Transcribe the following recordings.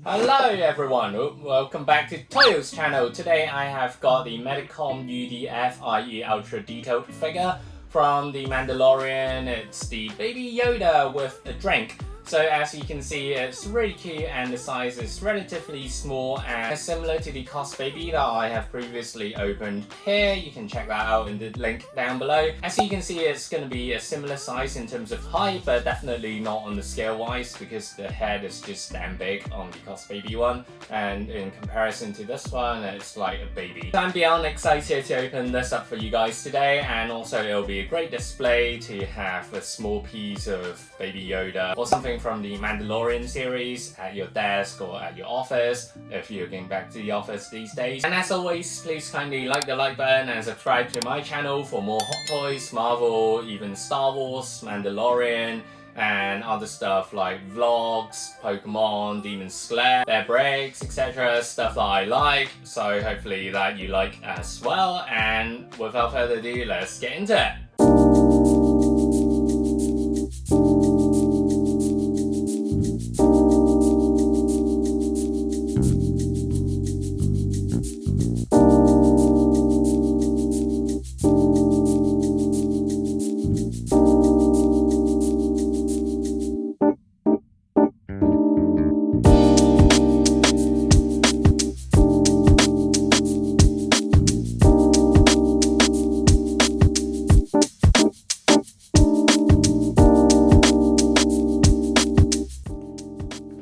Hello everyone, welcome back to Toyo's channel. Today I have got the Medicom UDF, i.e. ultra detailed figure from the Mandalorian. It's the Baby Yoda with a drink. So as you can see, it's really cute and the size is relatively small and similar to the Cos Baby that I have previously opened here. You can check that out in the link down below. As you can see, it's going to be a similar size in terms of height, but definitely not on the scale wise because the head is just damn big on the Cos Baby one. And in comparison to this one, it's like a baby. So I'm beyond excited to open this up for you guys today, and also it'll be a great display to have a small piece of Baby Yoda or something from the Mandalorian series at your desk or at your office if you're going back to the office these days. And as always, please kindly like the like button and subscribe to my channel for more Hot Toys, Marvel, even Star Wars, Mandalorian, and other stuff like vlogs, Pokemon, Demon Slayer, Bear Breaks, etc. Stuff that I like, so hopefully that you like as well. And without further ado, let's get into it.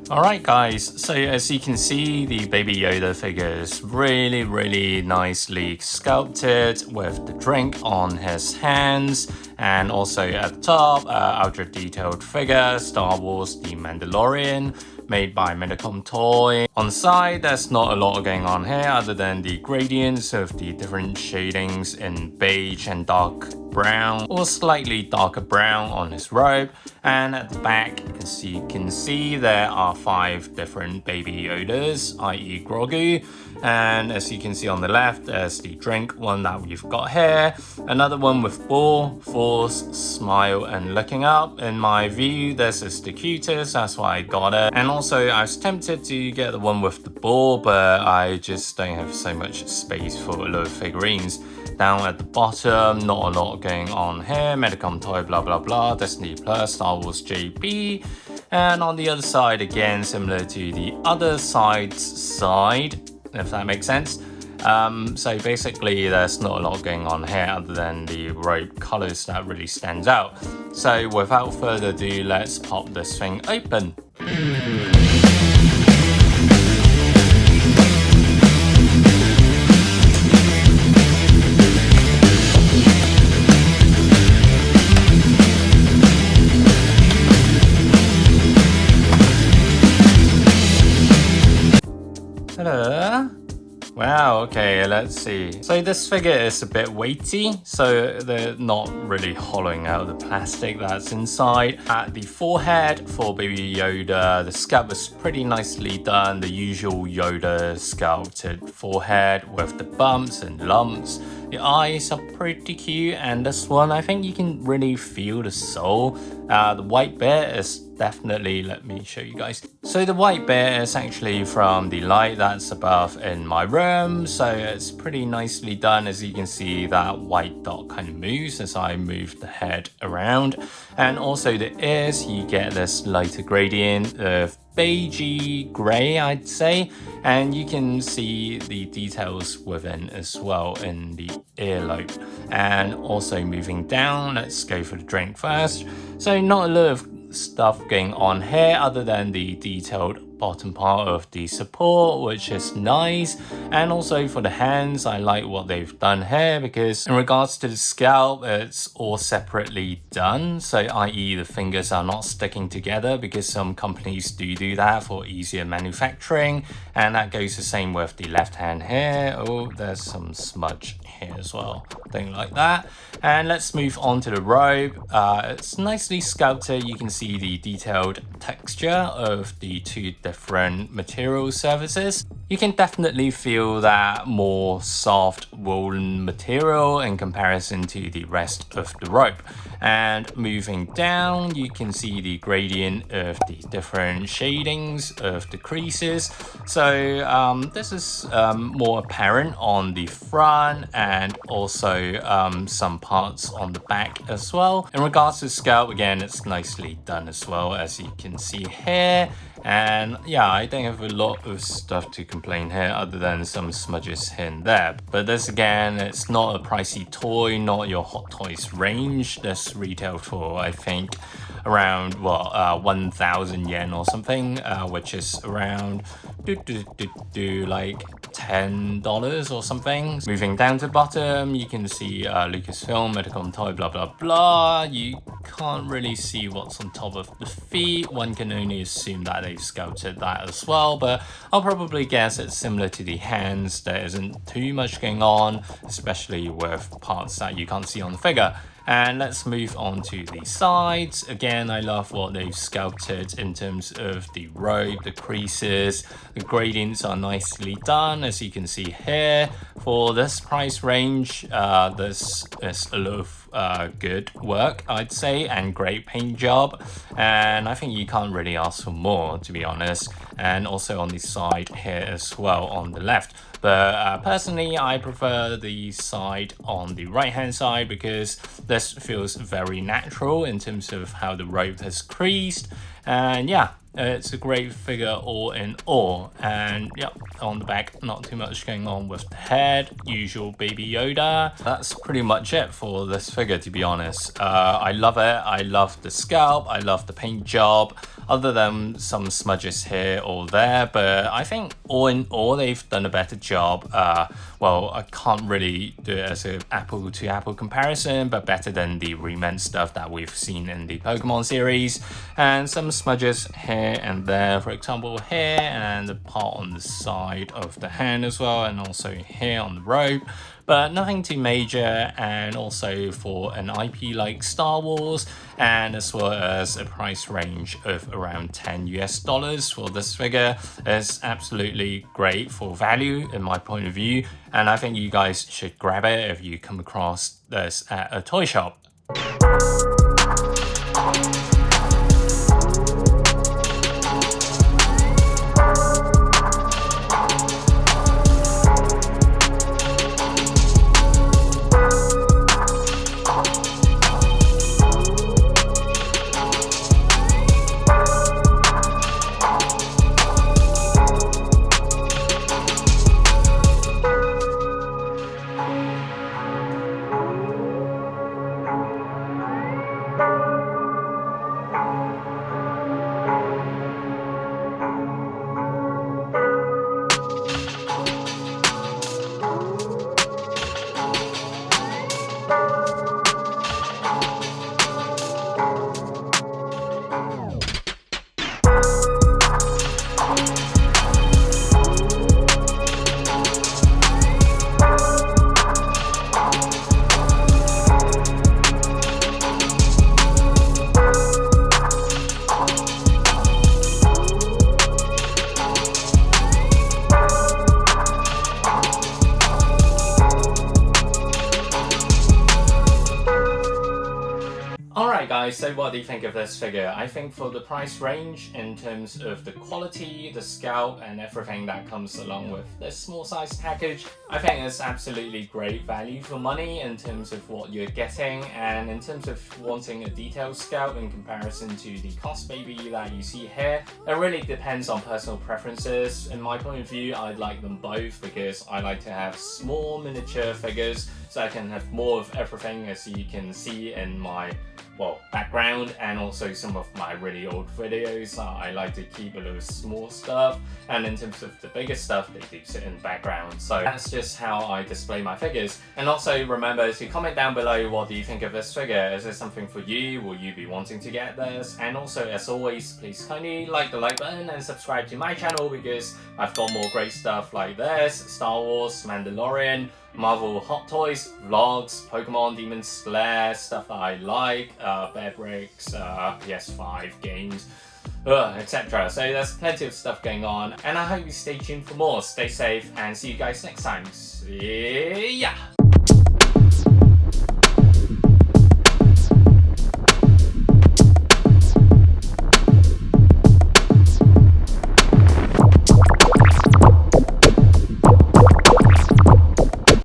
Alright guys, so as you can see, the Baby Yoda figure is really nicely sculpted with the drink on his hands, and also at the top, ultra detailed figure, Star Wars The Mandalorian, made by Medicom toy. On the side, there's not a lot going on here other than the gradients of the different shadings in beige and dark brown or slightly darker brown on his robe. And at the back, as you can see, there are 5 different Baby Yodas, i.e. Grogu. And as you can see on the left, there's the drink one that we've got here. Another one with ball, force, smile, and looking up. In my view, this is the cutest, that's why I got it. And also, I was tempted to get the one with the ball, but I just don't have so much space for a lot of figurines. Down at the bottom, not a lot going on here. Medicom toy, blah blah blah, Disney Plus, Star Wars JP. And on the other side, again, similar to the other side's side, if that makes sense. So basically there's not a lot going on here other than the robe colors that really stands out. So without further ado, let's pop this thing open. Hello. Wow, okay, let's see. So this figure is a bit weighty, so they're not really hollowing out the plastic that's inside. At the forehead for Baby Yoda, the sculpt was pretty nicely done. The usual Yoda sculpted forehead with the bumps and lumps. The eyes are pretty cute, and this one, I think you can really feel the soul. The white bit is definitely, let me show you guys. So the white bit is actually from the light that's above in my room, so it's pretty nicely done. As you can see, that white dot kind of moves as I move the head around. And also the ears, you get this lighter gradient of beigey grey, I'd say, and you can see the details within as well in the earlobe. And also moving down, let's go for the drink first. So not a lot of stuff going on here other than the detailed bottom part of the support, which is nice. And also for the hands, I like what they've done here because in regards to the scalp, it's all separately done, so i.e. the fingers are not sticking together, because some companies do that for easier manufacturing. And that goes the same with the left hand here. Oh, there's some smudge here as well, don't like that. And let's move on to the robe. It's nicely sculpted. You can see the detailed texture of the 2 different material surfaces, you can definitely feel that more soft woolen material in comparison to the rest of the rope. And moving down, you can see the gradient of the different shadings of the creases. So this is more apparent on the front and also some parts on the back as well. In regards to scalp, again, it's nicely done as well, as you can see here. And yeah, I don't have a lot of stuff to complain here other than some smudges here and there. But this again, it's not a pricey toy, not your Hot Toys range. This retailed for, I think, around 1,000 yen or something, which is around like $10 or something. Moving down to the bottom, you can see Lucasfilm, Medicom toy, blah blah blah. You can't really see what's on top of the feet. One can only assume that they've sculpted that as well, but I'll probably guess it's similar to the hands. There isn't too much going on, especially with parts that you can't see on the figure. And let's move on to the sides. Again, I love what they've sculpted in terms of the robe, the creases. The gradients are nicely done, as you can see here. For this price range, this is a lot of good work, I'd say, and great paint job. And I think you can't really ask for more, to be honest. And also on the side here as well, on the left. But personally, I prefer the side on the right hand side because this feels very natural in terms of how the rope has creased. And yeah, it's a great figure all in all. And yeah, on the back, not too much going on with the head, usual Baby Yoda. That's pretty much it for this figure, to be honest. I love it. I love the scalp. I love the paint job, other than some smudges here or there. But I think all in all, they've done a better job. Well, I can't really do it as an apple to apple comparison, but better than the remend stuff that we've seen in the Pokemon series. And some smudges here and there, for example here, and the part on the side of the hand as well, and also here on the rope. But nothing too major, and also for an IP like Star Wars, and as well as a price range of around $10 for this figure, is absolutely great for value in my point of view. And I think you guys should grab it if you come across this at a toy shop. Guys, so what do you think of this figure? I think for the price range, in terms of the quality, the scalp, and everything that comes along with this small size package, I think it's absolutely great value for money in terms of what you're getting, and in terms of wanting a detailed scalp in comparison to the Cos Baby that you see here, it really depends on personal preferences. In my point of view, I'd like them both because I like to have small miniature figures so I can have more of everything, as you can see in my background, and also some of my really old videos. I like to keep a lot of small stuff, and in terms of the bigger stuff, they do sit in the background. So that's just how I display my figures. And also remember to comment down below, what do you think of this figure? Is this something for you? Will you be wanting to get this? And also, as always, please kindly like the like button and subscribe to my channel, because I've got more great stuff like this: Star Wars, Mandalorian, Marvel Hot Toys, vlogs, Pokemon, Demon Slayer, stuff that I like, Bear Bricks, PS5 games, etc. So there's plenty of stuff going on, and I hope you stay tuned for more. Stay safe and see you guys next time. See ya!